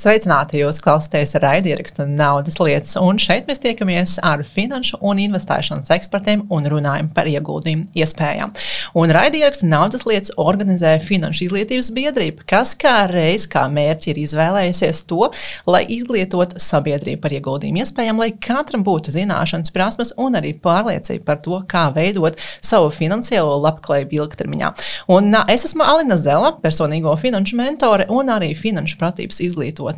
Sveicināti, jūs klausāties raidierakstu Naudas lietas, un šeit mēs tiekamies ar finanšu un investēšanas ekspertiem un runājam par ieguldījumu iespējām. Un raidierakstu Naudas lietas organizē Finanšu izglītības biedrība, kas kā mērķi ir izvēlējusies to, lai izglītotu sabiedrību par ieguldījumu iespējām, lai katram būtu zināšanas, prasmes un arī pārliecība par to, kā veidot savu finansiālo labklājību ilgtermiņā. Un es esmu Alina Zela, personīgo finanšu mentore un arī finanšu pratības izglītotāja.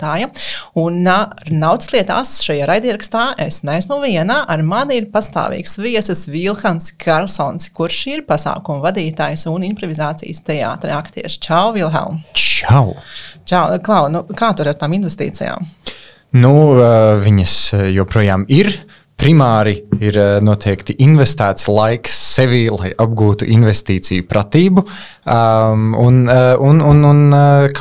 Un naudas lietās šajā raidierakstā es neesmu viena, ar mani ir pastāvīgs viesis Vilhelms Karlsons, kurš ir pasākumu vadītājs un improvizācijas teātra aktieris. Čau, Vilhelm! Čau! Čau, Klau, kā tur ar tām investīcijām? Viņas joprojām ir. Primāri ir noteikti investēts laiks sevi, lai apgūtu investīciju pratību, un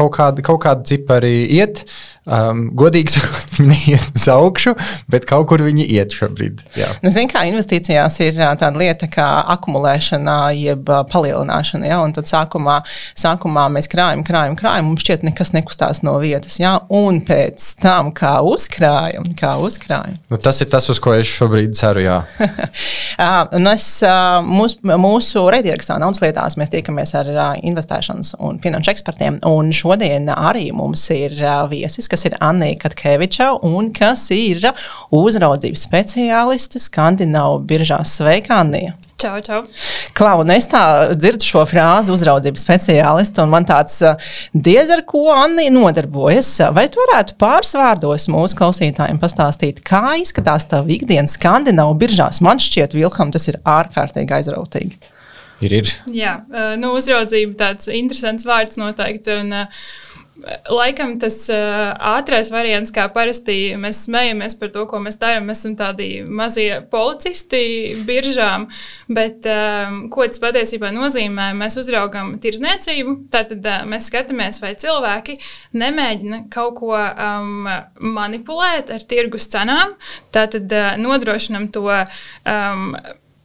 kaut kādi cipari iet. Godīgi sakot, viņi neiet uz augšu, bet kaut kur viņi iet šobrīd. Jā. Zini, kā investīcijās ir tāda lieta kā akumulēšana, jeb palielināšana, ja? Un tad sākumā mēs krājam, mums šķiet nekas nekustās no vietas, ja? Un pēc tam, kā uzkrājam. Tas ir tas, uz ko es šobrīd ceru, jā. Mūsu raidierakstā Naudas lietās mēs tiekamies ar investēšanas un finanšu ekspertiem, un šodien arī mums ir viesis, kas ir Annija Katkeviča un kas ir uzraudzības speciāliste Skandināvu biržās. Sveika, Annija! Čau. Klau, un es tā dzirdu šo frāzi uzraudzības speciālisti, un man tāds diez ar ko Annija nodarbojas. Vai tu varētu pāris vārdos mūsu klausītājiem pastāstīt, kā izskatās tava ikdiena Skandināvu biržās? Man šķiet, Vilhelm, tas ir ārkārtīgi aizrautīgi. Ir. Jā, uzraudzība tāds interesants vārds noteikti, un laikam tas ātrais variants, kā parasti mēs smejamies par to, ko mēs darām. Mēs esam tādi mazie policisti biržām, bet ko tas patiesībā nozīmē? Mēs uzraugam tirdzniecību, tātad mēs skatāmies, vai cilvēki nemēģina kaut ko manipulēt ar tirgus cenām, tātad nodrošinam to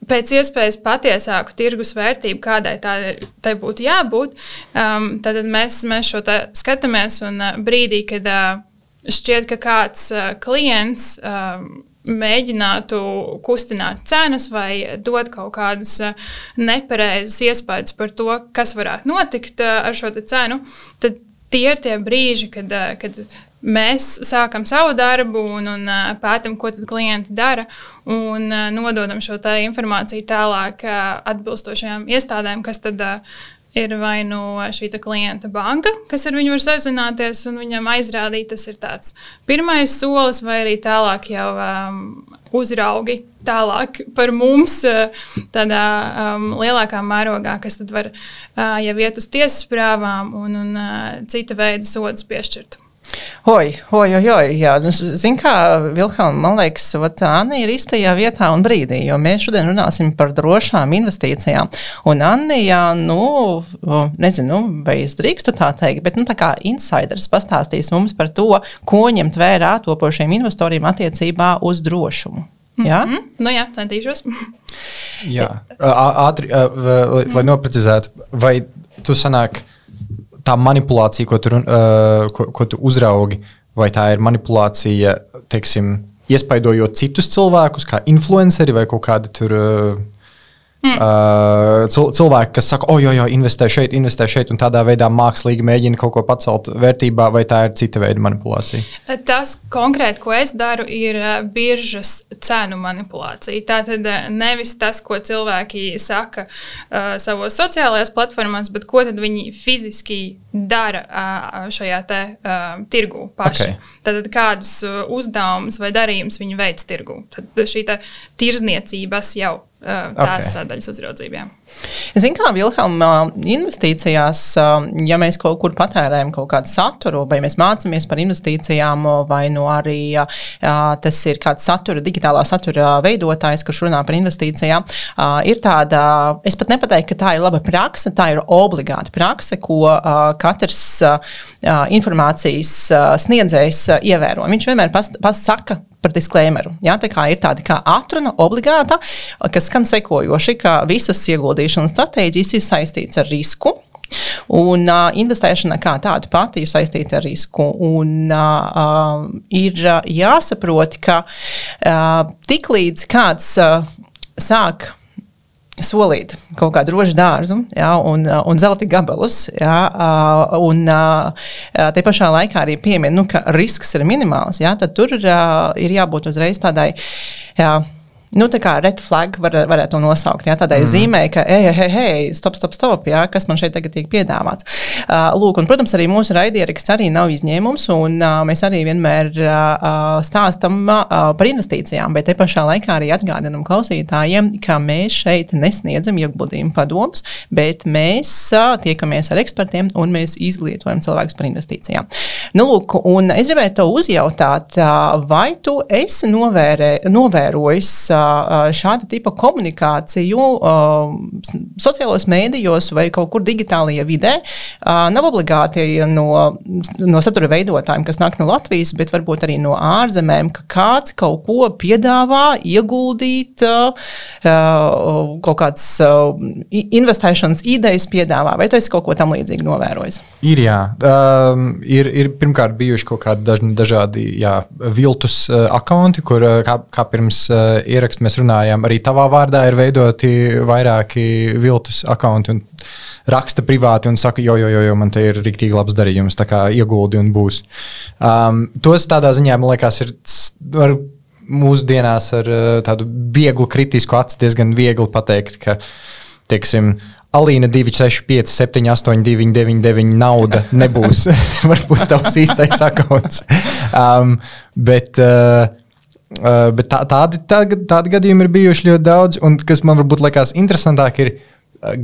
pēc iespējas patiesāku tirgus vērtību, kādai tai būtu jābūt. Tad mēs šo skatāmies, un brīdī, kad šķiet, ka kāds klients mēģinātu kustināt cenas vai dot kaut kādus nepareizus iespējas par to, kas varētu notikt ar šo cenu, tad tie ir tie brīži, kad mēs sākam savu darbu un pētam, ko tad klienti dara, un nododam šo informāciju tālāk atbilstošajām iestādēm, kas tad ir vai no šī klienta banka, kas ar viņu var sazināties un viņam aizrādīt. Tas ir tāds pirmais solis, vai arī tālāk jau uzraugi tālāk par mums tādā lielākā mērogā, kas tad var jau iet uz tiesas prāvām un cita veida sodus piešķirt. Jā. Zin kā, Vilhelm, man liekas, Annija ir īstajā vietā un brīdī, jo mēs šodien runāsim par drošām investīcijām. Un Annija, nezinu, vai es drīkstu tā teikt, bet tā kā insiders pastāstīs mums par to, ko ņemt vērā topošiem investoriem attiecībā uz drošumu. Jā? Jā, centīšos. Jā, ātri, lai noprecizētu, vai tu sanāk tā manipulācija, ko tu uzraugi, vai tā ir manipulācija, teiksim, iespaidojot citus cilvēkus, kā influenceri vai kaut kādi tur cilvēki, kas saka, investē šeit, un tādā veidā mākslīgi mēģina kaut ko pacelt vērtībā, vai tā ir cita veida manipulācija? Tas konkrēti, ko es daru, ir biržas cenu manipulācija. Tātad nevis tas, ko cilvēki saka savos sociālajās platformās, bet ko tad viņi fiziski dara šajā tirgū paši. Okay. Tātad kādus uzdevumus vai darījumus viņi veic tirgū. Tad šī tirzniecības jau tās sadaļas uzraudzībām. Zin kā, Vilhelm, investīcijās, ja mēs kaut kur patērējam kaut kādu saturu, vai mēs mācāmies par investīcijām, vai arī tas ir kāds digitālā satura veidotājs, kurš runā par investīcijām, ir tāda, es pat nepateiktu, ka tā ir laba prakse, tā ir obligāta prakse, ko katrs informācijas sniedzējs ievēro. Viņš vienmēr saka par disklēmeru. Ja? Tā kā ir tāda kā atruna obligāta, kas skan sekojoši, ka visas ieguldīšanas stratēģijas ir saistīts ar risku, Un investēšana kā tāda pati ir saistīta ar risku. Un ir jāsaprot, ka tiklīdz kāds sāk solīt kaut kādu rožu dārzu, un zelta gabalus, un te pašā laikā arī piemin, ka risks ir minimāls, tad tur ir jābūt uzreiz tādai, tā kā red flag varētu to nosaukt, tādai zīmē, ka stop, kas man šeit tagad tiek piedāvāts. Lūk, un, protams, arī mūsu raidieraksts arī nav izņēmums, un mēs arī vienmēr stāstam par investīcijām, bet te pašā laikā arī atgādinam klausītājiem, ka mēs šeit nesniedzam ieguldījumu padomus, bet mēs tiekamies ar ekspertiem un mēs izglītojam cilvēkus par investīcijām. Lūk, un es gribēju to uzjautāt, vai tu esi novērojis šāda tipa komunikāciju sociālos mēdījos vai kaut kur digitālajā vidē. Nav obligāti no satura veidotājiem, kas nāk no Latvijas, bet varbūt arī no ārzemēm, ka kāds kaut ko piedāvā, ieguldīt, kaut kāds investēšanas idejas piedāvā. Vai tu esi kaut ko tam līdzīgi novērojis? Ir, jā. Ir pirmkārt bijuši kaut kādi dažādi viltus akaunti, kur kā pirms ierakst mēs runājām, arī tavā vārdā ir veidoti vairāki viltus akaunti un raksta privāti un saka, jo, man te ir riktīgi labs darījums, tā kā ieguldi un būs. Tos tādā ziņā, man liekas, ir mūsdienās ar tādu vieglu kritisku aci diezgan viegli pateikt, ka, teiksim, Alīna 265 789 99 nauda nebūs varbūt tavs īstais akaunts. Bet tādi gadījumi ir bijuši ļoti daudz, un kas man varbūt liekas interesantāk ir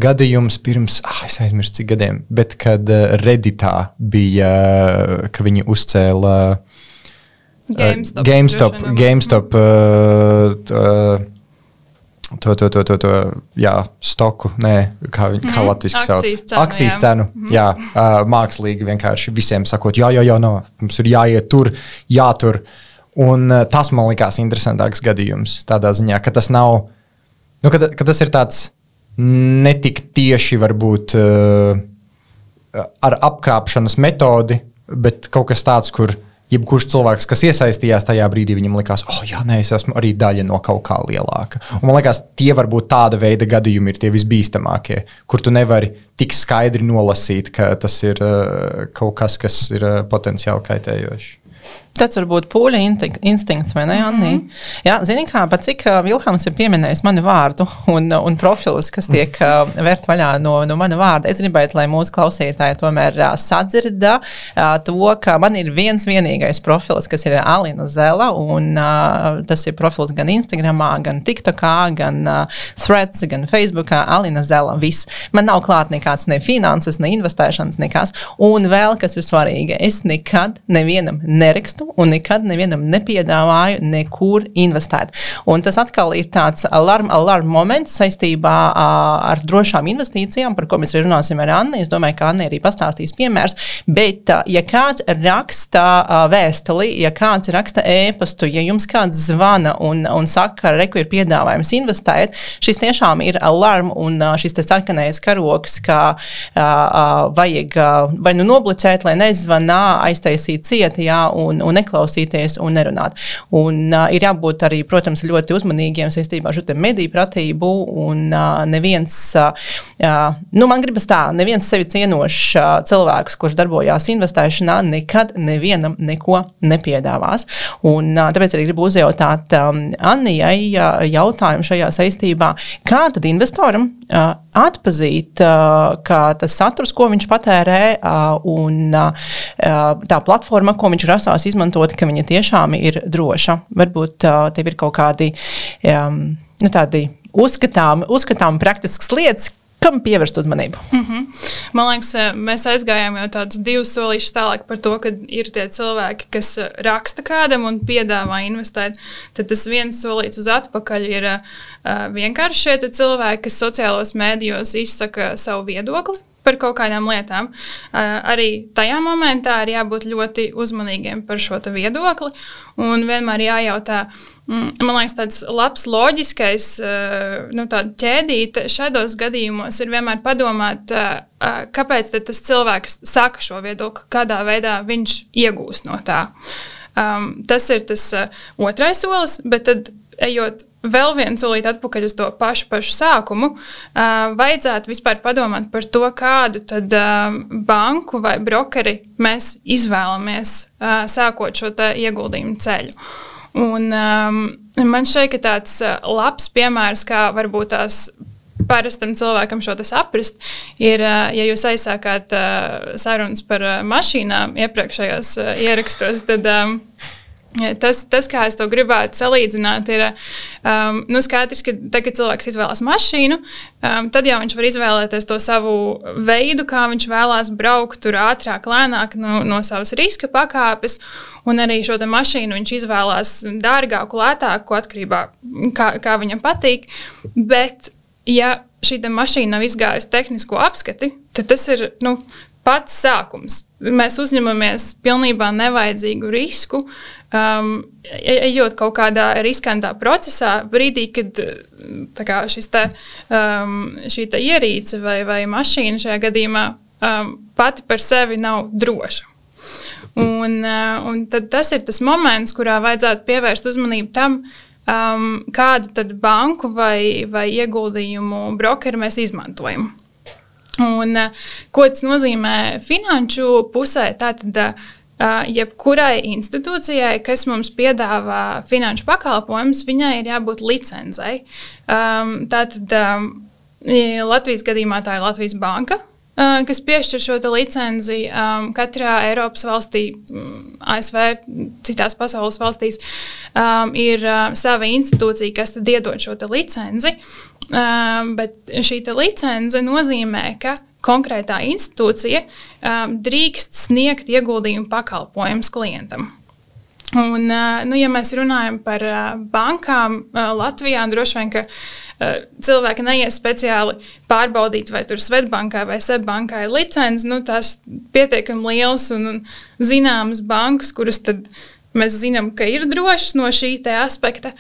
gadījums pirms, es aizmirstu cik gadiem, bet kad Redditā bija, ka viņi uzcēla GameStop stoku, kā latviski sauc. Akcijas cenu, mākslīgi vienkārši visiem sakot, mums ir jāiet tur, jātur. Un tas man likās interesantāks gadījums tādā ziņā, ka tas nav, ka tas ir tāds netik tieši varbūt ar apkrāpšanas metodi, bet kaut kas tāds, kur jebkurš cilvēks, kas iesaistījās tajā brīdī, viņam likās, es esmu arī daļa no kaut kā lielāka. Un man liekas, tie varbūt tāda veida gadījumi ir tie visbīstamākie, kur tu nevari tik skaidri nolasīt, ka tas ir kaut kas ir potenciāli kaitējošs. Tas var būt pūļa instinkts, vai ne, Annī? Jā, zini kā, pat cik Vilhelms ir pieminējis manu vārdu un profilus, kas tiek vērt vaļā no mana vārda. Es gribētu, lai mūsu klausītāji tomēr sadzirda to, ka man ir viens vienīgais profils, kas ir Alina Zela, un tas ir profils gan Instagramā, gan TikTokā, gan Threads, gan Facebookā, Alina Zela, viss. Man nav klāt nekāds ne finanses, ne investēšanas, nekas. Un vēl, kas ir svarīgi, es nekad nevienam nerakstu un nekad nevienam nepiedāvāju nekur investēt. Un tas atkal ir tāds alarm moments saistībā ar drošām investīcijām, par ko mēs arī runāsim ar Anni. Es domāju, ka Anni arī pastāstīs piemērs, bet ja kāds raksta vēstuli, ja kāds raksta ēpastu, ja jums kāds zvana un saka, reku ir piedāvājums investēt, šis tiešām ir alarm un šis te sarkanais karoks, ka vajag vai nu noblicēt, lai nezvanā, aiztaisīt cieti, un neklausīties un nerunāt. Un ir jābūt arī, protams, ļoti uzmanīgiem saistībā ar šo te mediju pratību un neviens, man gribas tā, neviens sevi cienošs cilvēks, kurš darbojās investēšanā, nekad nevienam neko nepiedāvās. Un tāpēc arī gribu uzjautāt Annijai jautājumu šajā saistībā, kā tad investoram atpazīt, ka tas saturs, ko viņš patērē un tā platforma, ko viņš rasās izmantot, ka viņa tiešām ir droša. Varbūt tev ir kaut kādi tādi uzskatām praktiskas lietas, kam pievērst uzmanību? Man liekas, mēs aizgājām jau tādus 2 solīšus tālāk par to, ka ir tie cilvēki, kas raksta kādam un piedāvā investēt. Tad tas viens solīts uz atpakaļ ir vienkārši šie cilvēki, kas sociālos mēdījos izsaka savu viedokli par kaut kādām lietām. Arī tajā momentā ir jābūt ļoti uzmanīgiem par šo viedokli un vienmēr jājautā. Man liekas, tāds labs, loģiskais ķēdīte šādos gadījumos ir vienmēr padomāt, kāpēc tas cilvēks saka šo viedokli, kādā veidā viņš iegūst no tā. Tas ir tas otrais solis, bet tad ejot vēl vienu solīti atpakaļ uz to pašu sākumu, vajadzētu vispār padomāt par to, kādu tad banku vai brokeri mēs izvēlamies, sākot šo ieguldījumu ceļu. Un man šeit ir tāds labs piemērs, kā varbūt tās parastam cilvēkam šo saprast, ir, ja jūs aizsākāt sarunas par mašīnām iepriekšējos ierakstos, tad tas, kā es to gribētu salīdzināt, ir skaidrs, ka tagad cilvēks izvēlas mašīnu, tad jau viņš var izvēlēties to savu veidu, kā viņš vēlās braukt tur ātrāk, lēnāk no savas riska pakāpes, un arī šo mašīnu viņš izvēlās dārgāku, lētāku atkarībā, kā viņam patīk, bet ja šī mašīna nav izgājusi tehnisko apskati, tad tas ir pats sākums. Mēs uzņemamies pilnībā nevajadzīgu risku, ejot kaut kādā riskantā procesā, brīdī, kad šī ierīce vai mašīna šajā gadījumā pati par sevi nav droša. Un tad tas ir tas moments, kurā vajadzētu pievērst uzmanību tam, kādu tad banku vai ieguldījumu brokeri mēs izmantojam. Un, ko tas nozīmē finanšu pusē? Tātad, jebkurai institūcijai, kas mums piedāvā finanšu pakalpojumus, viņai ir jābūt licencei. Tātad, Latvijas gadījumā tā ir Latvijas banka, kas piešķir šo licenci. Katrā Eiropas valstī, ASV, citās pasaules valstīs ir sava institūcija, kas tad iedod šo licenci. Bet šī licence nozīmē, ka konkrētā institūcija drīkst sniegt ieguldījumu pakalpojumus klientam. Un, ja mēs runājam par bankām Latvijā, droši vien, ka cilvēki neies speciāli pārbaudīt, vai tur Svetbankai vai SEB-bankai ir licence. Tās pietiekami liels un zināmas bankas, kuras tad mēs zinām, ka ir drošas no šī aspekta,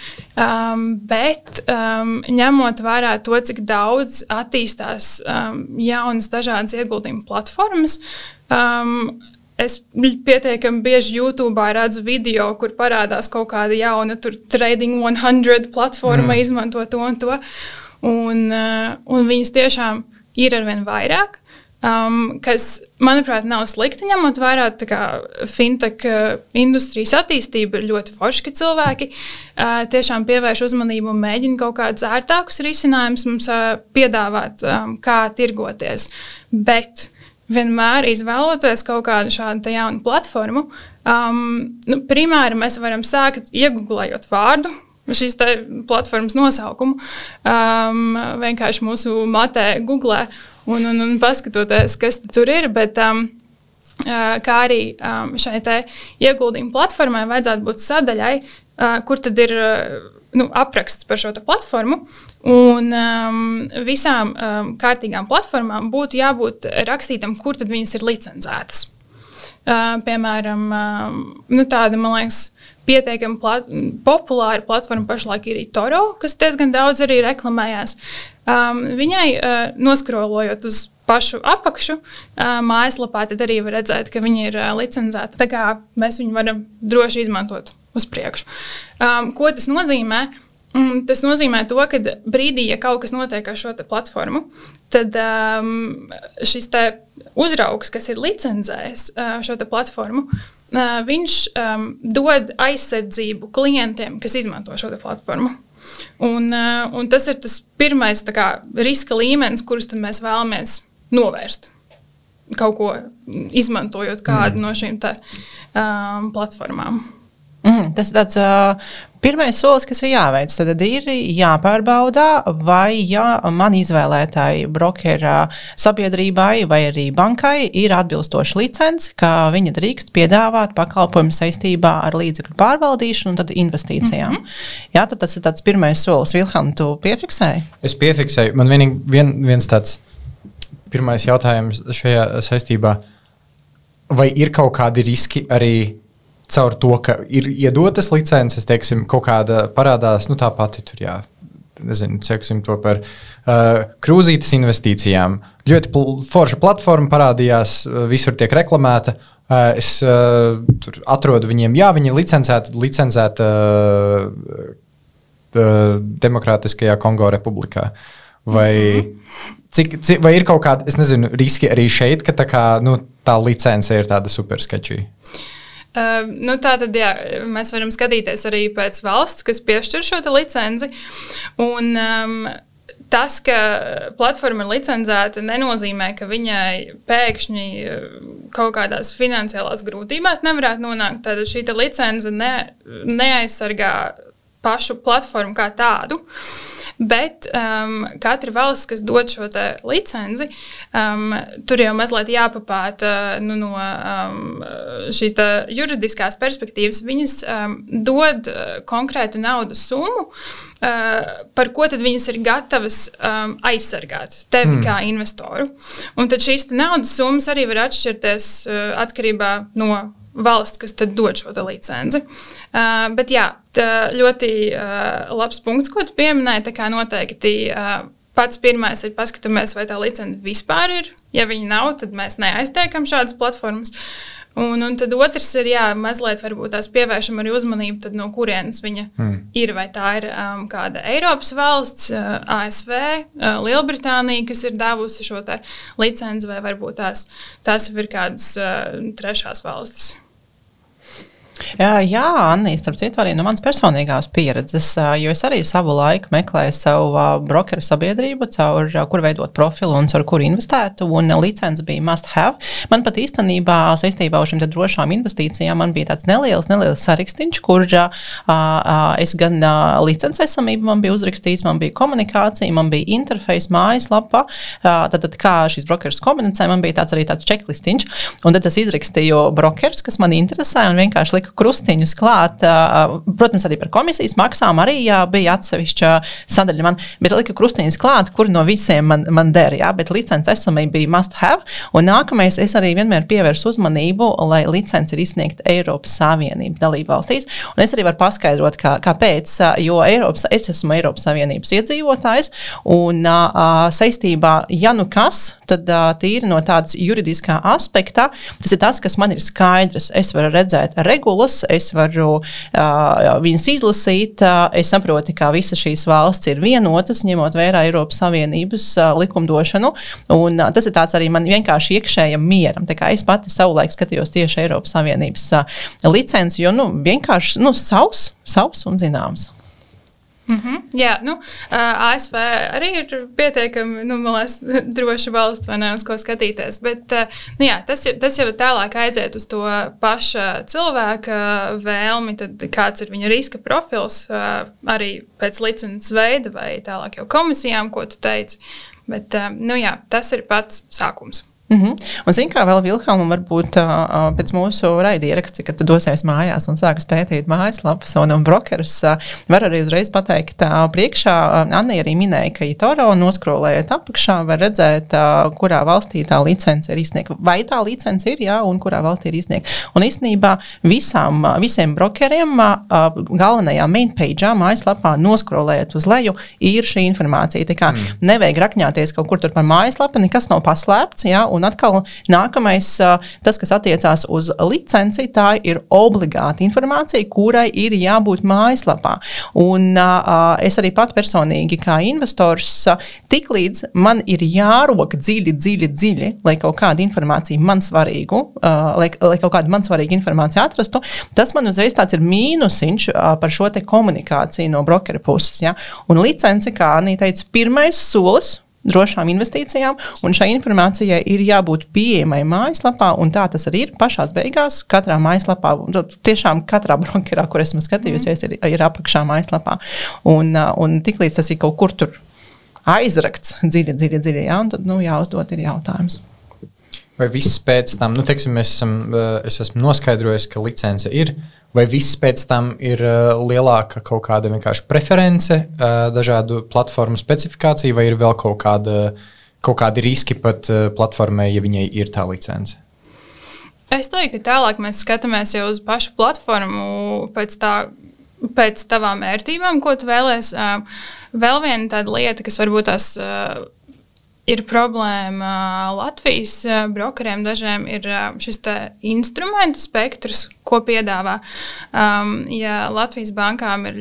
bet ņemot vērā to, cik daudz attīstās jaunas dažādas ieguldījumu platformas, es pietiekami bieži YouTube redzu video, kur parādās kaut kāda jauna Trading 100 platforma, izmanto to un to. Un viņas tiešām ir arvien vairāk, kas, manuprāt, nav slikti, ņemot vērā fintech industrijas attīstība. Ir ļoti forši, ka cilvēki tiešām pievērš uzmanību un mēģina kaut kādus ērtākus risinājumus mums piedāvāt, kā tirgoties. Bet vienmēr izvēloties kaut kādu šādu jaunu platformu, primāri mēs varam sākt iegooglējot vārdu, šīs platformas nosaukumu, vienkārši mūsu matē googlē un paskatoties, kas tur ir, bet kā arī šai ieguldījumu platformai vajadzētu būt sadaļai, kur tad ir apraksts par šo platformu. Un visām kārtīgām platformām būtu jābūt rakstītam, kur tad viņas ir licencētas. Piemēram, tāda, man liekas, pietiekami populāra platforma pašlaik ir Toro, kas diezgan daudz arī reklamējās. Viņai noskrolojot uz pašu apakšu mājaslapā, tad arī var redzēt, ka viņa ir licencēta. Tā kā mēs viņu varam droši izmantot uz priekšu. Ko tas nozīmē? Tas nozīmē to, ka brīdī, ja kaut kas notiek ar šo platformu, tad šis uzraugs, kas ir licencējis šo platformu, viņš dod aizsardzību klientiem, kas izmanto šo platformu. Un tas ir tas pirmais riska līmenis, kurus mēs vēlamies novērst. Kaut ko izmantojot kādu no šīm platformām. Tas ir tāds pirmais solis, kas ir jāveic. Tad ir jāpārbauda, vai man izvēlētāji brokera sabiedrībai vai arī bankai ir atbilstoša licence, ka viņa drīkst piedāvāt pakalpojumu saistībā ar līdzekļu pārvaldīšanu un tad investīcijām. Jā, tad tas ir tāds pirmais solis. Vilhelm, tu piefiksēji? Es piefiksēju. Man vienīgi viens tāds pirmais jautājums šajā saistībā. Vai ir kaut kādi riski arī caur to, ka ir iedotas licences, teiksim, kaut kāda parādās, tā pati tur, nezinu, teiksim to par krūzītes investīcijām. Ļoti forša platforma parādījās, visur tiek reklamēta. Es tur atrodu viņiem, viņi ir licencēta Demokrātiskajā Kongo republikā. Vai ir kaut kādi, es nezinu, riski arī šeit, ka tā licence ir tāda super sketchy? Tātad, mēs varam skatīties arī pēc valsts, kas piešķir šo licenci. Un tas, ka platforma ir licencēta, nenozīmē, ka viņai pēkšņi kaut kādās finansiālās grūtībās nevarētu nonākt. Tad šī licence neaizsargā pašu platformu kā tādu. Bet katra valsts, kas dod šo licenci, tur jau mazliet jāpapēta no šīs juridiskās perspektīvas. Viņas dod konkrētu naudas summu, par ko tad viņas ir gatavas aizsargāt tevi kā investoru. Un tad šīs naudas summas arī var atšķirties atkarībā no valsts, kas tad dod šo licenci. Bet ļoti labs punkts, ko tu pieminēji, tā kā noteikti pats pirmais ir paskatāmies, vai tā licence vispār ir. Ja viņa nav, tad mēs neaiztiekam šādas platformas. Un tad otrs ir, mazliet varbūt tās pievēršam arī uzmanību, tad no kurienes viņa ir, vai tā ir kāda Eiropas valsts, ASV, Lielbritānija, kas ir devusi šo licenci, vai varbūt tās ir kādas trešās valstis. Jā, Anni, starp citu arī no manas personīgās pieredzes, jo es arī savu laiku meklēju savu brokeru sabiedrību, kur veidot profilu un caur kuru investēt, un licence bija must have. Man pat īstenībā saistībā ar šīm drošām investīcijām man bija tāds neliels sarakstiņš, kur es gan licences esamību man bija uzrakstīts, man bija komunikācija, man bija interfejs, mājaslapa, tad kā šīs brokeris komunicē, man bija arī tāds checklistiņš, un tad es izrakstīju brokeris, kas man interesē, un vienkārši liku krustiņus klāt. Protams, arī par komisijas maksām arī bija atsevišķa sadaļa man, bet lika krustiņus klāt, kur no visiem man der, bet licences esamība bija must have, un nākamais es arī vienmēr pievērsu uzmanību, lai licence ir izsniegta Eiropas Savienības dalībvalstīs, un es arī varu paskaidrot, kāpēc, jo es esmu Eiropas Savienības iedzīvotājs, un saistībā, tad tīri no tādas juridiskā aspekta, tas ir tas, kas man ir skaidrs. Es varu redzēt regulas, es varu viņas izlasīt, es saprotu, ka visas šīs valsts ir vienotas, ņemot vērā Eiropas Savienības likumdošanu, un tas ir tāds arī man vienkārši iekšējam mieram. Tā kā es pati savulaik skatījos tieši Eiropas Savienības licenci, jo vienkārši savs un zināms. Jā, ASV arī ir pietiekami, droša valsts, vai ne, uz ko skatīties, bet, tas jau tālāk aiziet uz to paša cilvēka vēlmi, tad kāds ir viņa riska profils, arī pēc licences veida, vai tālāk jau komisijām, ko tu teici, bet, tas ir pats sākums. Un zini, kā vēl Vilhelmam varbūt pēc mūsu raidieraksta, kad tu dosies mājās un sākas pētīt mājaslapas un brokerus, var arī uzreiz pateikt priekšā. Anna arī minēja, ka eToro noskrolējot apakšā var redzēt, kurā valstī tā licence ir izsniegta. Vai tā licence ir, un kurā valstī ir izsniegta. Un īstenībā visiem brokeriem galvenajā main page'ā mājaslapā noskrolējot uz leju ir šī informācija. Tā kā nevajag rakņāties kaut kur tur par mājaslapu, nekas nav paslēpts, un atkal nākamais, tas, kas attiecās uz licenci, tā ir obligāta informācija, kurai ir jābūt mājaslapā. Un es arī pat personīgi kā investors, tiklīdz man ir jārok dziļi, lai kaut kāda informācija man svarīgu, lai kaut kāda man svarīga informācija atrastu, tas man uzreiz tāds ir mīnusiņš par šo te komunikāciju no brokera puses. Ja? Un licenci, kā Anī teica, pirmais solis drošām investīcijām, un šai informācijai ir jābūt pieejamai mājaslapā, un tā tas arī ir pašās beigās. Katrā mājaslapā, tiešām katrā brokerā, kur esmu skatījusies, ir apakšā mājaslapā. Un tiklīdz tas ir kaut kur tur aizrakts dziļi, un tad jāuzdot ir jautājums. Vai viss pēc tam, teiksim, es esmu noskaidrojis, ka licence ir, vai viss pēc tam ir lielāka kaut kāda vienkārši preference, dažādu platformu specifikācija, vai ir vēl kaut kāda kaut kādi riski pat platformai, ja viņai ir tā licence? Es teiktu, ka tālāk mēs skatāmies jau uz pašu platformu pēc tavām vērtībām, ko tu vēlēs. Vēl viena tāda lieta, kas varbūt tās ir problēma Latvijas brokeriem dažiem, ir šis instrumentu spektrs, ko piedāvā. Ja Latvijas bankām ir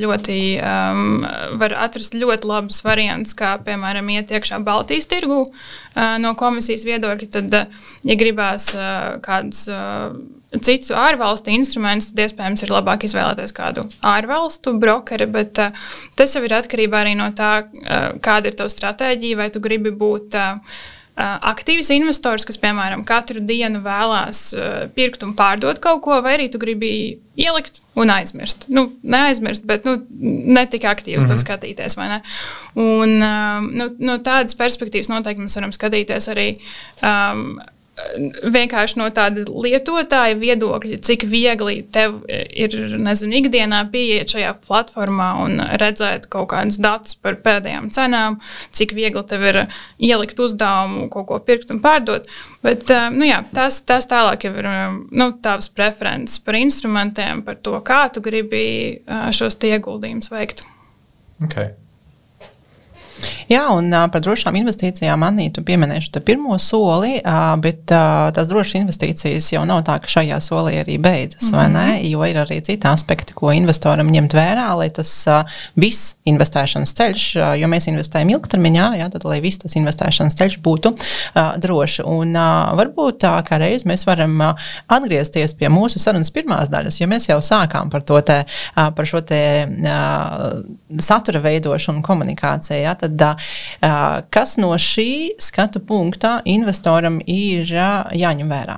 var atrast ļoti labus variantus, kā, piemēram, iet iekšā Baltijas tirgu no komisijas viedokļa, tad, ja gribās kādus citu ārvalstu instrumentus, tad iespējams ir labāk izvēlēties kādu ārvalstu brokeri, bet tas jau ir atkarībā arī no tā, kāda ir tava stratēģija, vai tu gribi būt aktīvs investors, kas, piemēram, katru dienu vēlās pirkt un pārdot kaut ko, vai arī tu gribi ielikt un aizmirst. Neaizmirst, bet ne tik aktīvi to skatīties, vai ne? Un no tādas perspektīvas noteikti mēs varam skatīties arī vienkārši no tāda lietotāja viedokļa, cik viegli tev ir, ikdienā pieiet šajā platformā un redzēt kaut kādus datus par pēdējām cenām, cik viegli tev ir ielikt uzdevumu, kaut ko pirkt un pārdot. Bet, tas tālāk jau ir tavas preferences par instrumentiem, par to, kā tu gribi šos ieguldījumus veikt. Okay. Jā, un par drošām investīcijām, Annī, tu pieminēši to pirmo soli, bet tās drošas investīcijas jau nav tā, ka šajā solī arī beidzas, vai ne? Jo ir arī citi aspekti, ko investoram ņemt vērā, lai tas viss investēšanas ceļš, jo mēs investējam ilgtermiņā, jā, tad lai viss tas investēšanas ceļš būtu droši. Un varbūt kā reiz mēs varam atgriezties pie mūsu sarunas pirmās daļas, jo mēs jau sākām par šo te satura veidošanu un komunikāciju, jā, tad kas no šī skatu punktā investoram ir jāņem vērā?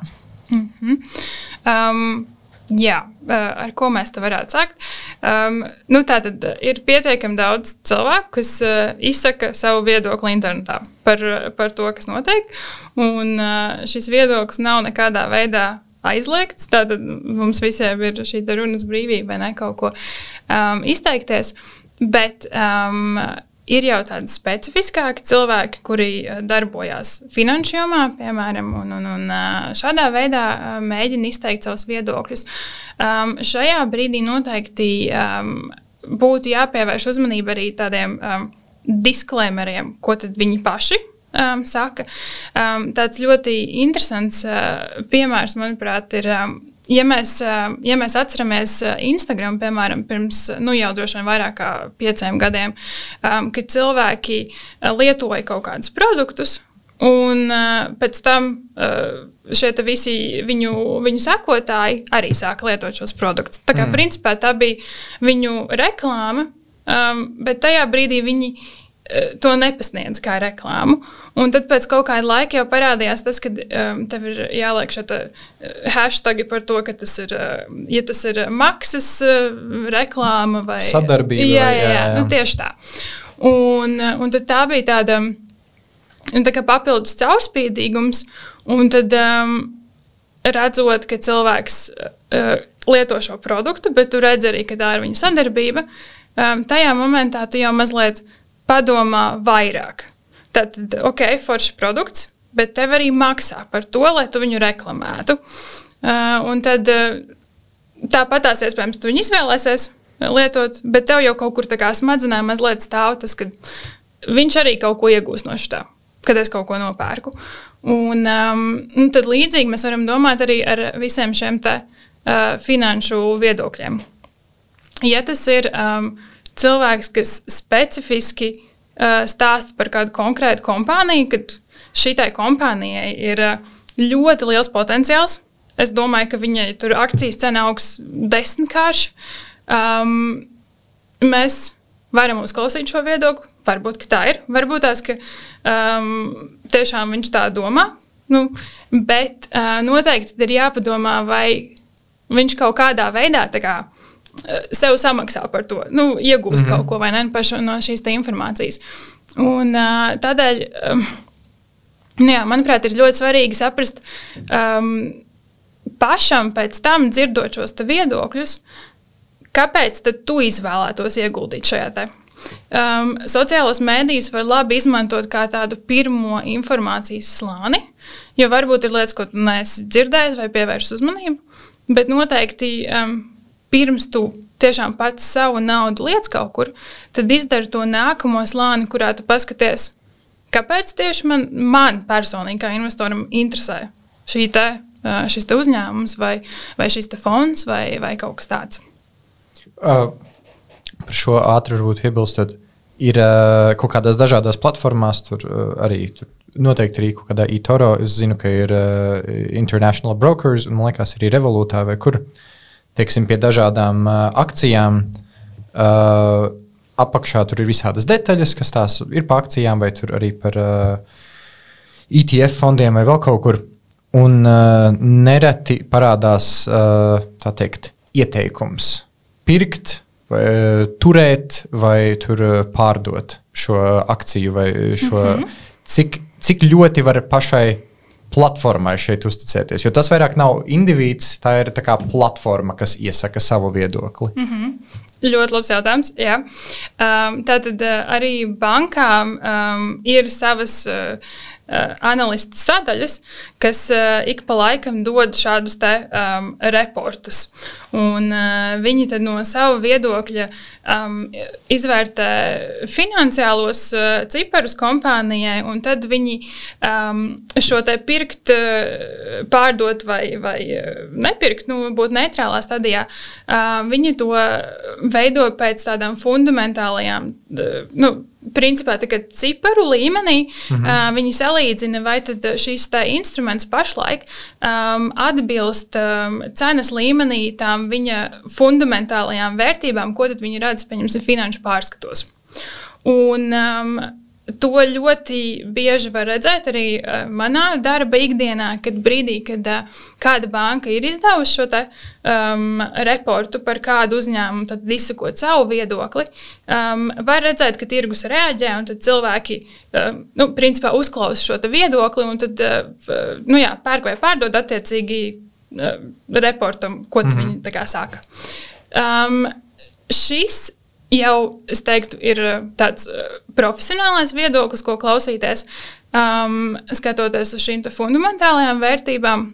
Ar ko mēs te varētu sākt? Tātad ir pietiekami daudz cilvēku, kas izsaka savu viedokli internetā par to, kas notiek, un šis viedoklis nav nekādā veidā aizliegts, tātad mums visiem ir šī runas brīvība, vai ne, kaut ko izteikties, bet ir jau tādi specifiskāki cilvēki, kuri darbojās finanšu jomā, piemēram, un šādā veidā mēģina izteikt savus viedokļus. Šajā brīdī noteikti būtu jāpievērš uzmanība arī tādiem disklaimeriem, ko tad viņi paši saka. Tāds ļoti interesants piemērs, manuprāt, ir ja mēs atceramies Instagram, piemēram, pirms jau droši vien vairāk kā 5 gadiem, kad cilvēki lietoja kaut kādus produktus, un pēc tam šie visi viņu sekotāji arī sāka lietot šos produktus. Tā kā principā tā bija viņu reklāma, bet tajā brīdī viņi to nepasniedz kā reklāmu. Un tad pēc kaut kāda laika jau parādījās tas, ka tev ir jāliek šeit hashtagi par to, ka tas ir, ja tas ir maksas reklāma vai sadarbība. Jā. Tieši tā. Un tad tā bija tāda tā kā papildus caurspīdīgums, un tad redzot, ka cilvēks lieto šo produktu, bet tu redzi arī, ka tā ir viņa sadarbība, tajā momentā tu jau mazliet padomā vairāk. Tātad, foršs produkts, bet tev arī maksā par to, lai tu viņu reklamētu. Un tad tāpatās iespējams tu viņu izvēlēsies lietot, bet tev jau kaut kur tā kā smadzenē mazliet stāv tas, ka viņš arī kaut ko iegūst no šitā, kad es kaut ko nopērku. Un tad līdzīgi mēs varam domāt arī ar visiem šiem te finanšu viedokļiem. Ja tas ir cilvēks, kas specifiski stāsta par kādu konkrētu kompāniju, kad šitai kompānijai ir ļoti liels potenciāls. Es domāju, ka viņai tur akcijas cena augs 10-kārši. Mēs varam uzklausīt šo viedokli. Varbūt, ka tā ir. Varbūt tās, ka tiešām viņš tā domā. Bet noteikti ir jāpadomā, vai viņš kaut kādā veidā tā kā sev samaksā par to, iegūst kaut ko vai ne no šīs te informācijas. Un tādēļ, manuprāt, ir ļoti svarīgi saprast pašam pēc tam dzirdot šos te viedokļus, kāpēc tad tu izvēlētos ieguldīt šajā te Sociālos mēdījus var labi izmantot kā tādu pirmo informācijas slāni, jo varbūt ir lietas, ko tu neesi dzirdējis vai pievērš uzmanību, bet noteikti pirms tu tiešām pats savu naudu liec kaut kur, tad izdari to nākamo slāni, kurā tu paskaties, kāpēc tieši man personīgi kā investoram interesē šis te uzņēmums vai šis te fonds vai kaut kas tāds. Par šo ātri varbūt iebilstot, ir kaut kādās dažādās platformās, tur noteikti arī kaut kādā eToro, es zinu, ka ir International Brokers, un man liekas arī Revolūtā vai kur, teiksim, pie dažādām akcijām, apakšā tur ir visādas detaļas, kas tās ir pa akcijām, vai tur arī par ETF fondiem vai vēl kaut kur, un nereti parādās, tā teikt, ieteikums pirkt, vai turēt, vai tur pārdot šo akciju, vai šo, cik ļoti var pašai platformai šeit uzticēties, jo tas vairāk nav indivīds, tā ir tā kā platforma, kas iesaka savu viedokli. Ļoti labs jautājums, jā. Tātad arī bankām ir savas analistu sadaļas, kas ik pa laikam dod šādus te reportus. Un viņi tad no sava viedokļa izvērtē finansiālos ciparus kompānijai, un tad viņi šo te pirkt, pārdot vai nepirkt, būt neitrālā stadijā, viņi to veido pēc tādām fundamentālajām, principā tikai ciparu līmenī, viņi salīdzina, vai tad šis instruments pašlaik atbilst cenas līmenī tām viņa fundamentālajām vērtībām, ko tad viņi redz, pieņemsim, finanšu pārskatos. Un to ļoti bieži var redzēt arī manā darba ikdienā, kad brīdī, kad kāda banka ir izdevusi šo te reportu par kādu uzņēmumu, tad izsakot savu viedokli, var redzēt, ka tirgus reaģē, un tad cilvēki, principā uzklausa šo te viedokli, un tad, pērk vai pārdod attiecīgi reportam, ko viņi tā kā saka. Šis jau, es teiktu, ir tāds profesionālais viedoklis, ko klausīties, skatoties uz šīm fundamentālajām vērtībām.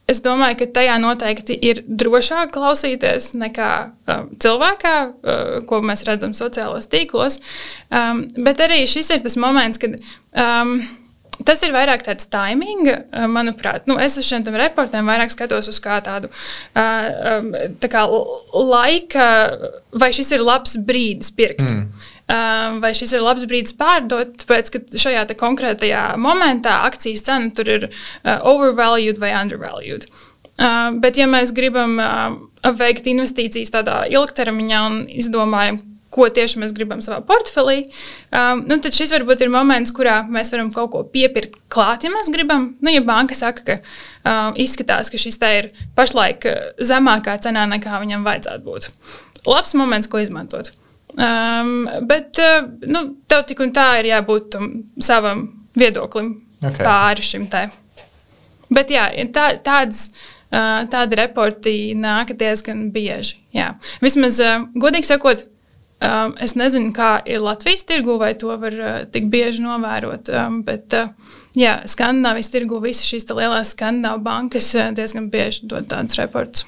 Es domāju, ka tajā noteikti ir drošāk klausīties nekā cilvēkā, ko mēs redzam sociālos tīklos. Bet arī šis ir tas moments, kad tas ir vairāk tāds timing, manuprāt. Es uz šiem reportiem vairāk skatos uz kā tādu tā kā laika, vai šis ir labs brīdis pirkt. Vai šis ir labs brīdis pārdot, tāpēc, ka šajā te konkrētajā momentā akcijas cena tur ir overvalued vai undervalued. Bet ja mēs gribam veikt investīcijas tādā ilgtermiņā un izdomājam, ko tieši mēs gribam savā portfelī, tad šis varbūt ir moments, kurā mēs varam kaut ko piepirkt klāt, ja mēs gribam. Ja banka saka, ka izskatās, ka šis te ir pašlaik zemākā cenā, nekā viņam vajadzētu būt. Labs moments, ko izmantot. Bet tev tik un tā ir jābūt savam viedoklim pāri šim te. Bet jā, tādi reporti nāk diezgan bieži. Jā. Vismaz, godīgi sakot, es nezinu, kā ir Latvijas tirgu, vai to var tik bieži novērot, bet jā, Skandināvijas tirgu visas šīs lielās Skandināvu bankas diezgan bieži dod tādus reportus.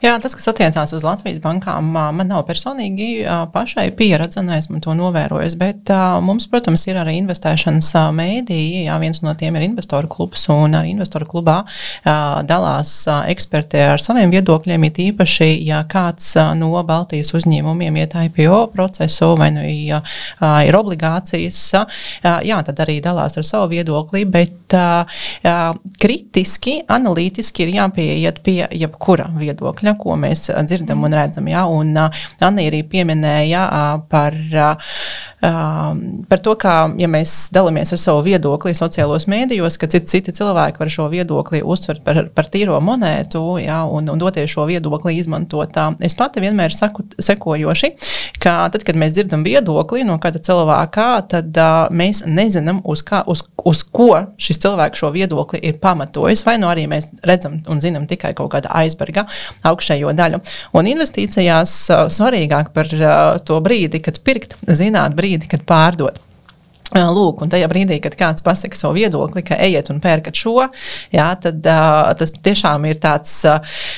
Jā, tas, kas attiecās uz Latvijas bankām, man nav personīgi pašai pieredze, esmu to novērojis, bet mums, protams, ir arī investēšanas mēdīji. Jā, viens no tiem ir investoru klubs, un arī investoru klubā dalās eksperti ar saviem viedokļiem, it īpaši, ja kāds no Baltijas uzņēmumiem iet IPO procesu vai ir obligācijas, jā, tad arī dalās ar savu viedokli, bet kritiski, analītiski ir jāpieiet pie jebkura viedokļa, ko mēs dzirdam un redzam. Ja? Un Anna arī pieminēja par par to, kā, ja mēs dalāmies ar savu viedokli sociālos mēdījos, ka citi cilvēki var šo viedokli uztvert par tīro monētu, jā, un doties šo viedokli izmantot. Es pati vienmēr saku sekojoši, ka tad, kad mēs dzirdam viedokli no kāda cilvēka, tad mēs nezinām, uz ko šis cilvēks šo viedokli ir pamatojis, vai nu arī mēs redzam un zinām tikai kaut kāda aizberga augšējo daļu. Un investīcijās svarīgāk par to brīdi, kad pirkt, zināt brīdi, kad pārdot. Lūk, un tajā brīdī, kad kāds pasaka savu viedokli, ka ejiet un pērkat šo, jā, tad tas tiešām ir tāds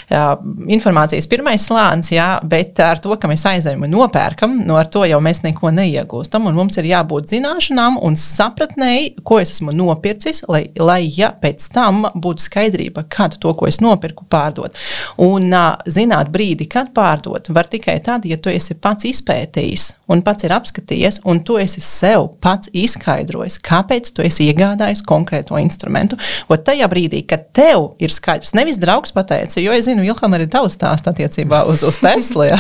informācijas pirmais slānis, jā, bet ar to, ka mēs aizējam un nopērkam, ar to jau mēs neko neiegūstam, un mums ir jābūt zināšanām un sapratnēji, ko es esmu nopircis, lai ja pēc tam būtu skaidrība, kad to, ko es nopirku, pārdot. Un zināt brīdi, kad pārdot, var tikai tad, ja tu esi pats izpētījis un pats ir apskatījies, un tu esi sev pats izskaidrojis, kāpēc tu esi iegādājis konkrēto instrumentu. Un tajā brīdī, kad tev ir skaidrs, nevis draugs pateica, jo es zinu, Vilhelm arī tavs stāst attiecībā uz Tesla. Ja?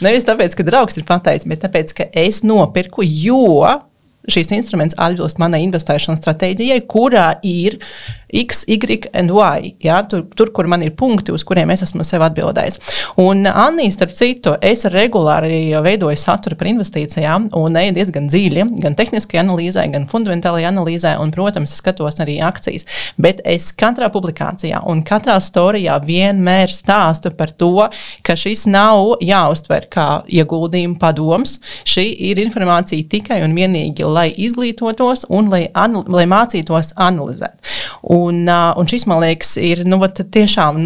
Nevis tāpēc, ka draugs ir pateicis, bet tāpēc, ka es nopirku, jo šīs instruments atbilst manai investēšanas stratēģijai, kurā ir X, Y and Y. Ja? Tur, kur man ir punkti, uz kuriem es esmu sev atbildējis. Un Annī, starp citu, es regulāri veidoju saturu par investīcijām un eju diezgan dziļi, gan tehniskajā analīzē, gan fundamentālajā analīzē, un, protams, skatos arī akcijas. Bet es katrā publikācijā un katrā storijā vienmēr stāstu par to, ka šis nav jāuztver kā ieguldījuma padoms. Šī ir informācija tikai un vienīgi, lai izglītotos un lai mācītos analizēt. Un šis, man liekas, ir tiešām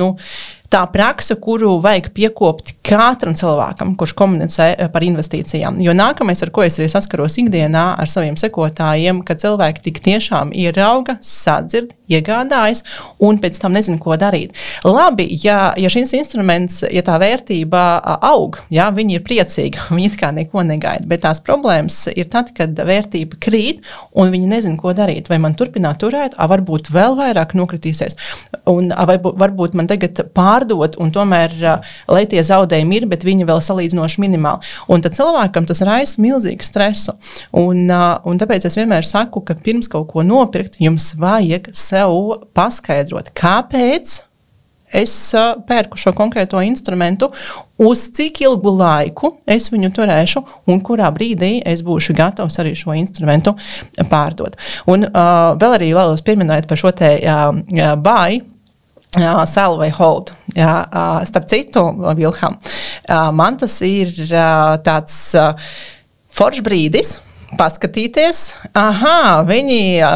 tā praksa, kuru vajag piekopt katram cilvēkam, kurš komunicē par investīcijām. Jo nākamais, ar ko es arī saskaros ikdienā ar saviem sekotājiem, ka cilvēki tik tiešām ierauga, sadzird, iegādājas un pēc tam nezinu, ko darīt. Labi, ja šis instruments, ja tā vērtība aug, ja, viņi ir priecīgi, viņi it kā neko negaida, bet tās problēmas ir tad, kad vērtība krīt un viņi nezinu, ko darīt. Vai man turpināt turēt, varbūt vēl vairāk nokritīsies, un varbūt man tagad pārdot, un tomēr, lai tie zaudējumi ir, bet viņi vēl salīdzinoši minimāli. Un tad cilvēkam tas raisa milzīgu stresu. Un tāpēc es vienmēr saku, ka pirms kaut ko nopirkt, jums vajag sev paskaidrot, kāpēc es pērku šo konkrēto instrumentu, uz cik ilgu laiku es viņu turēšu un kurā brīdī es būšu gatavs arī šo instrumentu pārdot. Un vēl arī vēlos pieminēt par šo te buy, sell vai hold. Jā, starp citu, Vilhelm, man tas ir tāds foršs brīdis, paskatīties, viņa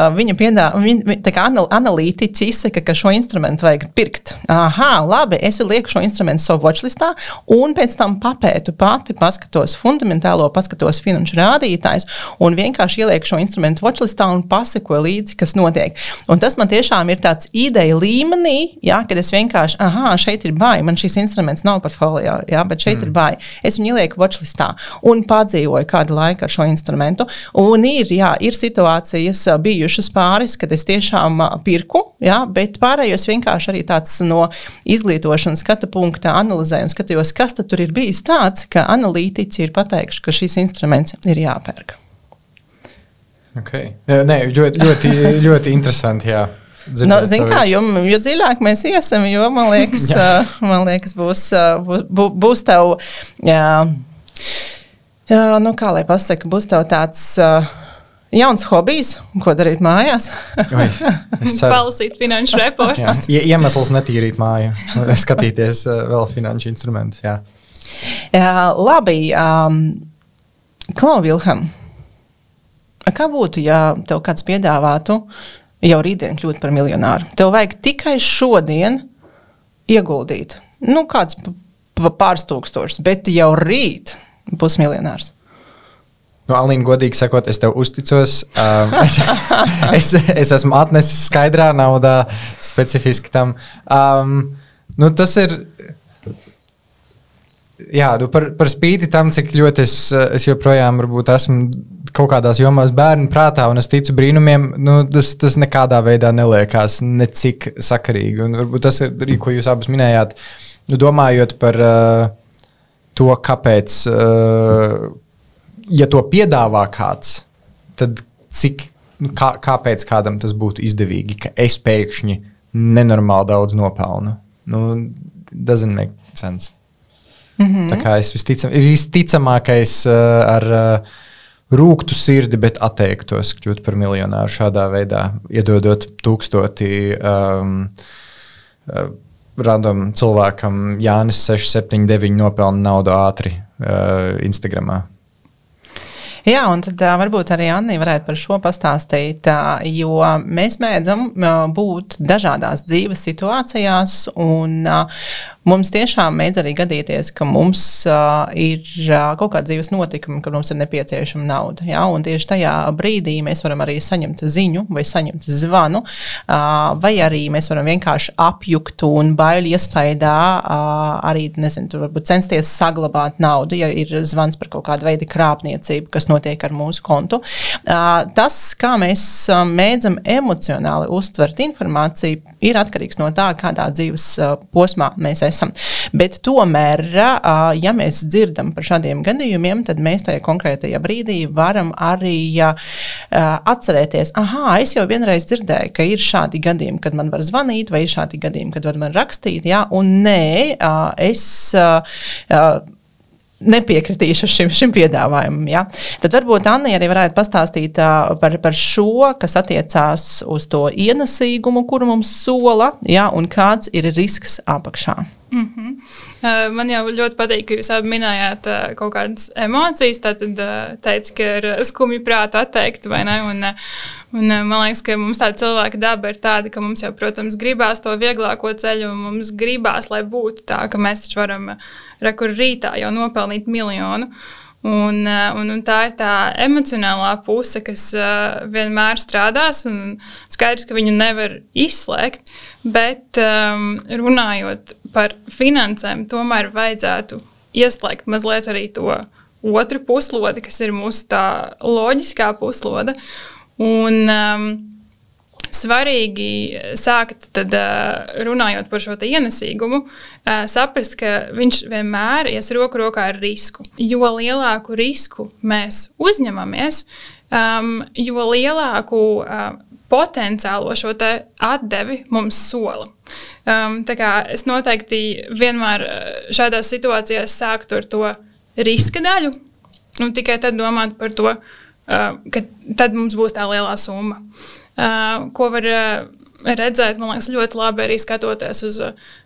tā kā analītiķi izsaka, ka šo instrumentu vajag pirkt. Labi, es lieku šo instrumentu savu watchlistā un pēc tam papētu pati, paskatos fundamentālo, paskatos finanšu rādītājs un vienkārši ielieku šo instrumentu watchlistā un pasekoju līdzi, kas notiek. Un tas man tiešām ir tāds ideja līmenī, jā, kad es vienkārši, šeit ir buy, man šis instruments nav portfolio, jā, bet šeit ir buy. Es viņu ielieku watchlistā un padzīvoju kādu laiku ar šo instrumentu. Un ir situācijas bijušas pāris, kad es tiešām pirku, jā, bet pārējos vienkārši arī tāds no izglītošanas skatu punkta analizēju un skatījos, kas tad tur ir bijis tāds, ka analītiķi ir pateikuši, ka šis instruments ir jāpērk. Okay. Nē, ļoti interesanti, jā. Zin kā, jo dziļāk mēs iesim, jo man liekas būs tev, kā lai pasaka, būs tev tāds jauns hobijs, ko darīt mājās. Palasīt finanšu reportus. Iemesls netīrīt māju, skatīties vēl finanšu instrumentus, jā. Labi, Klau, Vilhelm, kā būtu, ja tev kāds piedāvātu jau rītdien kļūt par miljonāru? Tev vajag tikai šodien ieguldīt, kāds pāris tūkstošus, bet jau rīt būs miljonārs. Alīna, godīgi sakot, es tev uzticos. Es esmu atnesis skaidrā naudā specifiski tam. Tas ir... Jā, par spīti tam, cik ļoti es joprojām varbūt esmu kaut kādās jomās bērnu prātā un es ticu brīnumiem, tas nekādā veidā neliekās necik sakarīgi. Un varbūt tas ir arī, ko jūs abas minējāt, domājot par to, kāpēc ja to piedāvā kāds, tad kāpēc kādam tas būtu izdevīgi, ka es pēkšņi nenormāli daudz nopelnu? Doesn't make sense. Tā kā es visticamākais ar rūktu sirdi, bet atteiktos kļūt par miljonāru šādā veidā, iedodot 1000 random cilvēkam Jānis 679 nopelna naudu ātri Instagramā. Jā, un tad varbūt arī Anni varētu par šo pastāstīt, jo mēs mēdzam būt dažādās dzīves situācijās, un mums tiešām mēdz arī gadīties, ka mums ir kaut kāda dzīves notikuma, kad mums ir nepieciešama nauda. Ja? Un tieši tajā brīdī mēs varam arī saņemt ziņu vai saņemt zvanu, vai arī mēs varam vienkārši apjukt un baiļu iespaidā arī, tur varbūt censties saglabāt naudu, ja ir zvans par kaut kādu veidu krāpniecību, kas notiek ar mūsu kontu. Tas, kā mēs mēdzam emocionāli uztvert informāciju, ir atkarīgs no tā, kādā dzīves posmā mēs esam. Bet tomēr, ja mēs dzirdam par šādiem gadījumiem, tad mēs tajā konkrētajā brīdī varam arī atcerēties, es jau vienreiz dzirdēju, ka ir šādi gadījumi, kad man var zvanīt, vai ir šādi gadījumi, kad var man rakstīt, ja? Un nē, es nepiekritīšu šim piedāvājumam. Ja? Tad varbūt Anni arī varētu pastāstīt par šo, kas attiecās uz to ienesīgumu, kuru mums sola, ja? Un kāds ir risks apakšā. Man jau ļoti patīk, ka jūs abi minējāt kaut kādas emocijas, tātad teica, ka ir skumji prātu atteikt, vai ne? Un man liekas, ka mums tāda cilvēka daba ir tāda, ka mums jau, protams, gribās to vieglāko ceļu, un mums gribās, lai būtu tā, ka mēs taču varam rekur rītā jau nopelnīt 1 miljonu. Un tā ir tā emocionālā puse, kas vienmēr strādās, un skaidrs, ka viņu nevar izslēgt, bet runājot par finansēm, tomēr vajadzētu ieslēgt mazliet arī to otru puslodi, kas ir mūsu tā loģiskā puslode. Un svarīgi sākt tad, runājot par šo ienesīgumu, saprast, ka viņš vienmēr ies roku rokā ar risku. Jo lielāku risku mēs uzņemamies, jo lielāku potenciālo šo te atdevi mums sola. Tā kā es noteikti vienmēr šādās situācijās sāktu ar to riska daļu, un tikai tad domāt par to, ka tad mums būs tā lielā summa. Ko var redzēt, man liekas, ļoti labi arī skatoties uz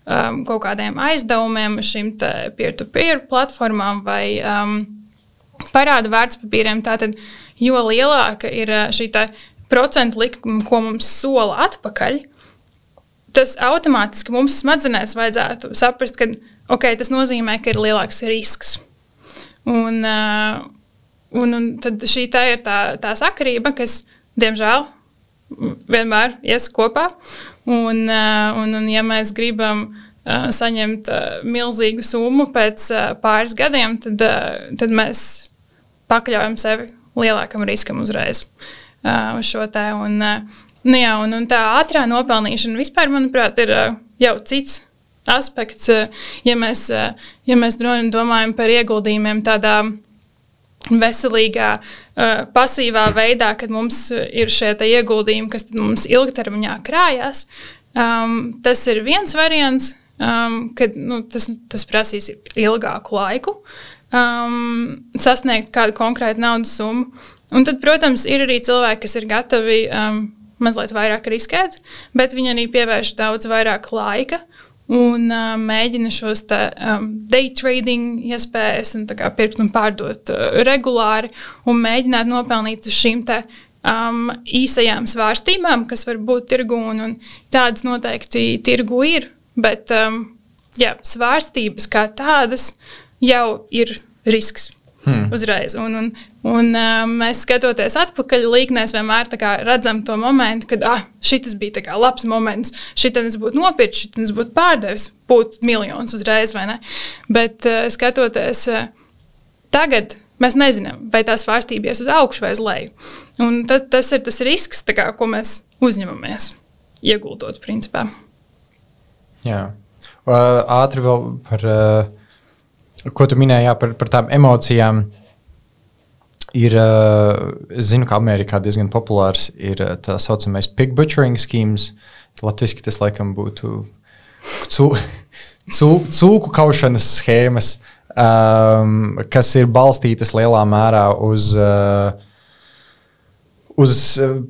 kaut kādiem aizdevumiem, šīm peer-to-peer platformām vai parādu vērtspapīriem. Tātad, jo lielāka ir šī procentu likuma, ko mums sola atpakaļ, tas automātiski mums smadzenēs vajadzētu saprast, ka tas nozīmē, ka ir lielāks risks. Un tad šī ir tā sakarība, kas, diemžēl, vienmēr ies kopā. Un ja mēs gribam saņemt milzīgu summu pēc pāris gadiem, tad mēs pakļaujam sevi lielākam riskam uzreiz uz šo te. Un tā ātrā nopelnīšana vispār, manuprāt, ir jau cits aspekts. Ja mēs domājam par ieguldījumiem tādā veselīgā, pasīvā veidā, kad mums ir šie ieguldījumi, kas mums ilgtermiņā krājās, tas ir viens variants, kad tas prasīs ilgāku laiku sasniegt kādu konkrētu naudas summu. Un tad, protams, ir arī cilvēki, kas ir gatavi mazliet vairāk riskēt, bet viņi arī pievērš daudz vairāk laika un mēģina šos day trading iespējas un pirkt un pārdot regulāri un mēģināt nopelnīt uz šīm īsajām svārstībām, kas var būt tirgu, un tādas noteikti tirgu ir, bet svārstības kā tādas jau ir risks. Uzreiz. Un mēs skatoties atpakaļ līknēs vienmēr redzam to momentu, kad šitas bija labs moments, šitas es būtu nopircis, šitas es būtu pārdevis, būtu miljons uzreiz, vai ne? Bet skatoties tagad, mēs nezinām, vai tās svārstībies uz augšu vai uz leju. Un tas ir tas risks, ko mēs uzņemamies, ieguldot principā. Jā. Ātri vēl par... Ko tu minēji par tām emocijām? es zinu, ka Amerikā diezgan populārs ir tā saucamais pig butchering schemes. Latviski tas laikam būtu cūku kaušanas schēmas, kas ir balstītas lielā mērā uz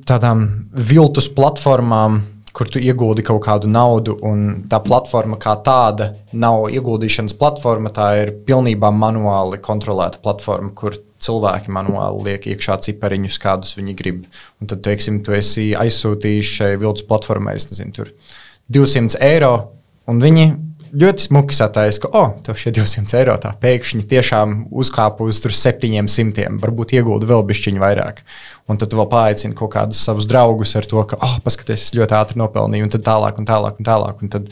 tādām viltus platformām, kur tu ieguldi kaut kādu naudu, un tā platforma kā tāda nav ieguldīšanas platforma, tā ir pilnībā manuāli kontrolēta platforma, kur cilvēki manuāli liek iekšā cipariņus, kādus viņi grib. Un tad, teiksim, tu esi aizsūtījis šai viltus platformai, es nezinu, tur 200 eiro, un viņi ļoti smuki sataisa, ka, tev šie 200 eiro tā pēkšņi tiešām uzkāpa uz 700, varbūt ieguldi vēl bišķiņu vairāk. Un tad tu vēl paaicini kaut kādus savus draugus ar to, ka, paskaties, es ļoti ātri nopelnīju, un tad tālāk, un tad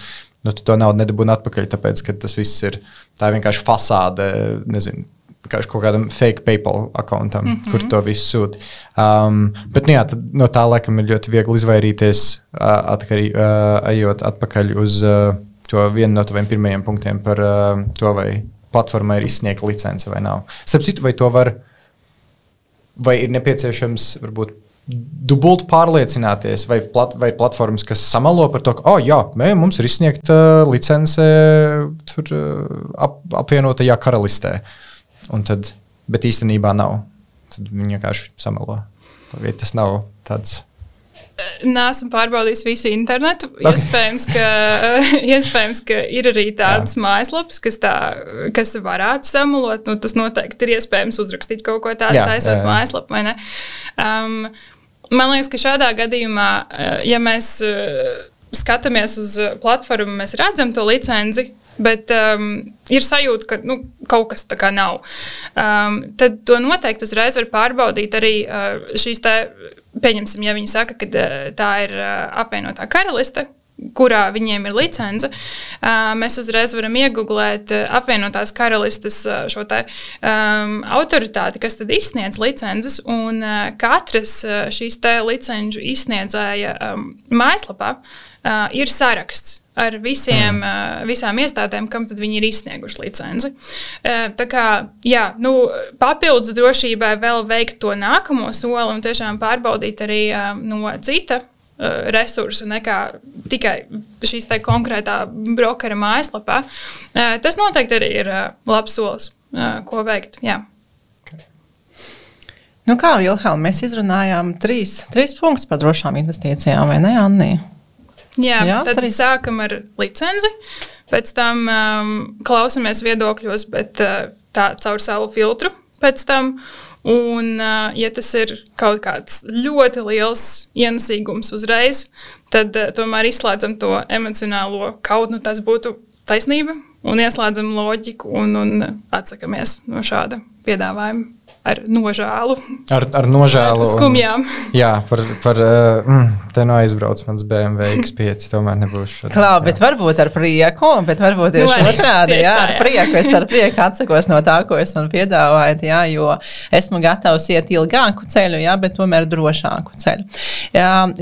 tu to naudu nedabūni atpakaļ, tāpēc, ka tas viss ir vienkārši fasāde, nezinu, kaut kādam fake PayPal accountam, kur to visu sūti. Bet, jā, tad no tā laikam ir ļoti viegli izvairīties, ejot atpakaļ uz to vienu no taviem pirmajiem punktiem par to, vai platformai ir izsniegta licence vai nav. Starp citu, vai ir nepieciešams varbūt dubult pārliecināties, vai platformas, kas samalo par to, ka, mums ir izsniegta licence tur apvienotajā karalistē. Bet īstenībā nav. Tad viņi vienkārši samalo. Vai tas nav tāds... Nesmu pārbaudījis visu internetu. Iespējams, ka ir arī tādas mājaslapas, kas varētu samalot. Tas noteikti ir iespējams uzrakstīt kaut ko tādu, taisot mājaslapu, vai ne? Man liekas, ka šādā gadījumā, ja mēs skatāmies uz platformu, mēs redzam to licenci, bet ir sajūta, ka kaut kas tā kā nav. Tad to noteikti uzreiz var pārbaudīt arī šīs tā, pieņemsim, ja viņi saka, ka tā ir apvienotā karaliste, kurā viņiem ir licence, mēs uzreiz varam iegooglēt apvienotās karalistes šo te autoritāti, kas tad izsniedz licences, un katras šīs te licenču izsniedzēja mājaslapā ir saraksts ar visām iestādēm, kam tad viņi ir izsnieguši licenci. Tā kā, papildus drošībai vēl veikt to nākamo soli un tiešām pārbaudīt arī no cita resursa nekā tikai šīs tā konkrētā brokera mājaslapā. Tas noteikti arī ir labs solis, ko veikt, jā. Kā, Vilhelm, mēs izrunājām trīs punktus par drošām investīcijām, vai ne, Anni? Jā, tad sākam ar licenci, pēc tam klausamies viedokļos, bet tā caur savu filtru pēc tam. Un, ja tas ir kaut kāds ļoti liels ienesīgums uzreiz, tad tomēr izslēdzam to emocionālo kaut, tas būtu taisnība, un ieslēdzam loģiku un atsakamies no šāda piedāvājuma. Ar nožēlu. Ar nožēlu. Ar skumjām. Te no aizbrauc mans BMW X5, tomēr nebūs šodien. Klā, bet varbūt ar prieku, bet varbūt tieši otrādi, ar prieku. Es ar prieku atsakos no tā, ko es man piedāvājat, jo esmu gatavs iet ilgāku ceļu, bet tomēr drošāku ceļu.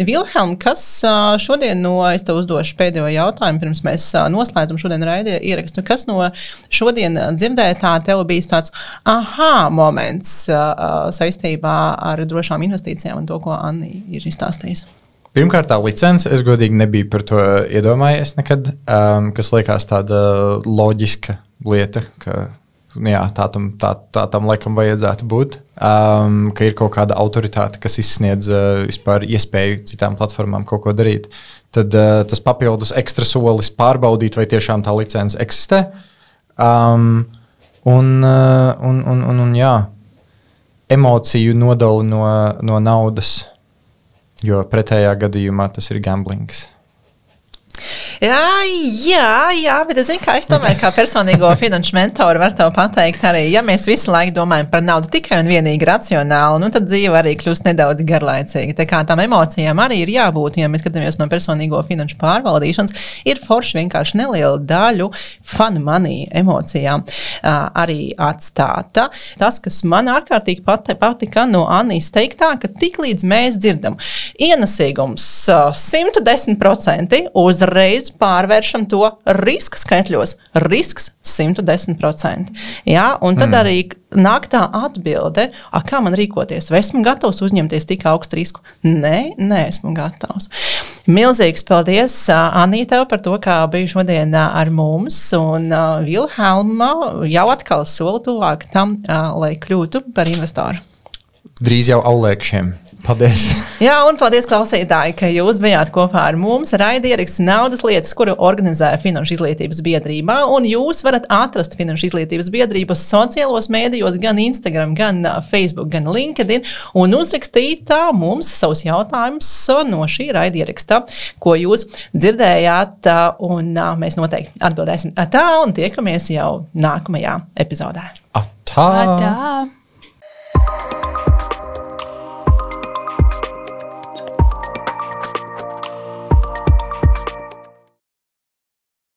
Vilhelm, kas šodien es tev uzdošu pēdējo jautājumu, pirms mēs noslēdzam šodien raidījumu ierakstu, kas no šodien dzirdētā tev bijis tāds moments saistībā ar drošām investīcijām un to, ko Anni ir izstāstījusi? Pirmkārt, tā licence, es godīgi nebiju par to iedomājies nekad, kas liekas tāda loģiska lieta, ka tā tam laikam vajadzētu būt, ka ir kaut kāda autoritāte, kas izsniedz vispār iespēju citām platformām kaut ko darīt. Tad tas papildus ekstra solis pārbaudīt, vai tiešām tā licence eksistē. Emociju nodali no naudas, jo pretējā gadījumā tas ir gamblings. Jā, bet es zinu, ka es tomēr kā personīgo finanšu mentoru varu tev pateikt arī, ja mēs visu laiku domājam par naudu tikai un vienīgi racionāli, tad dzīve arī kļūst nedaudz garlaicīga. Tā kā tām emocijām arī ir jābūt, ja mēs skatāmies no personīgo finanšu pārvaldīšanas, ir forši vienkārši neliela daļu fun money emocijām arī atstāta. Tas, kas man ārkārtīgi patika no Anijas teiktā, ka tik līdz mēs dzirdam ienesīgums 110% uzreiz mēs pārvēršam to riska skaitļos. Risks 110%. Jā, un tad arī nāk tā atbilde, kā man rīkoties, vai esmu gatavs uzņemties tik augstu risku? Nē, neesmu gatavs. Milzīgs paldies, Anī, tev par to, kā biji šodien ar mums, un Vilhelma jau atkal soli tuvāk tam, lai kļūtu par investoru. Drīz jau aulēkšiem. Paldies! Jā, un paldies, klausītāji, ka jūs bijāt kopā ar mums. Raidieraksts Naudas lietas, kuru organizē Finanšu izglītības biedrībā, un jūs varat atrast Finanšu izglītības biedrību sociālos mēdījos, gan Instagram, gan Facebook, gan LinkedIn, un uzrakstīt mums savus jautājumus no šī raidieraksta, ko jūs dzirdējāt, un mēs noteikti atbildēsim tā, un tiekamies jau nākamajā epizodē. Atā! Atā.